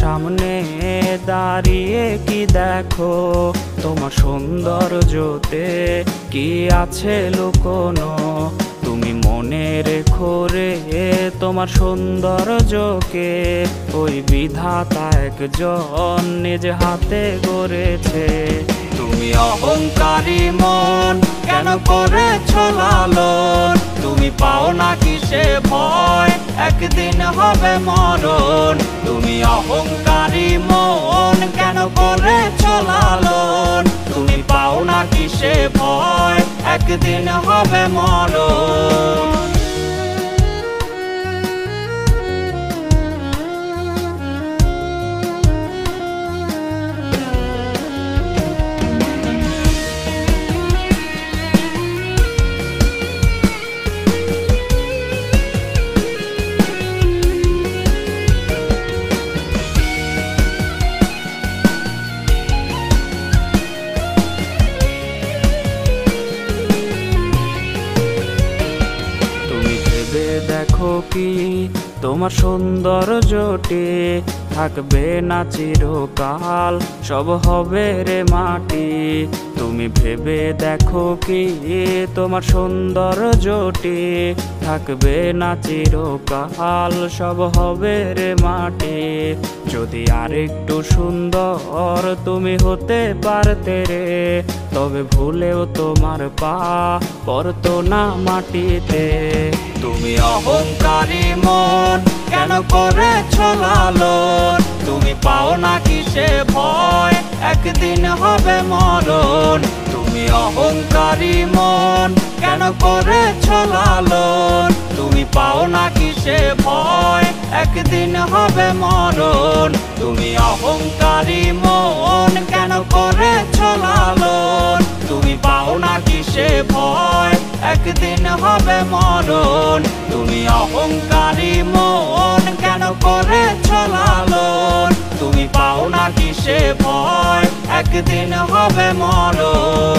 সামনে দাঁড়িয়ে কি দেখো, তোমার সৌন্দর্যতে কি আছে লুকোনো। তুমি মনে রেখো রে তোমার সৌন্দর্যকে, ওই বিধাতা একজন নিজ হাতে গড়েছে। তুমি অহংকারী মন কেন করেছ লালন, তুমি পাও না কিসে ভয় একদিন হবে মরণ। তুমি অহংকারী মন কেন করেছ লালন, তুমি পাও না কিসে ভয় একদিন হবে মরণ। দেখো কি তোমার সৌন্দর্যটি থাকবে না চিরকাল, সব হবে রে মাটি। তুমি ভেবে দেখো কি তোমার সৌন্দর্যটি থাকবে না চিরকাল, সব হবে রে মাটি। যদি আরেকটু সুন্দর তুমি হতে পারতে রে, তবে ভুলেও তোমার পা পড়তো না মাটিতে। তুমি অহংকারী মন কেন করেছ লালন, তুমি পাও না কিসে ভয় একদিন হবে মরণ। তুমি অহংকারী মন কেন করেছ লালন, তুমি পাও না কিসে ভয় একদিন হবে মরণ। তুমি অহংকারী মন কেন করেছ লালন, তুমি পাও না কিসে ভয় একদিন হবে মরণ। তুমি অহংকারী মন কেন করেছ লালন, তুমি পাও না কিসে ভয় একদিন হবে মরণ।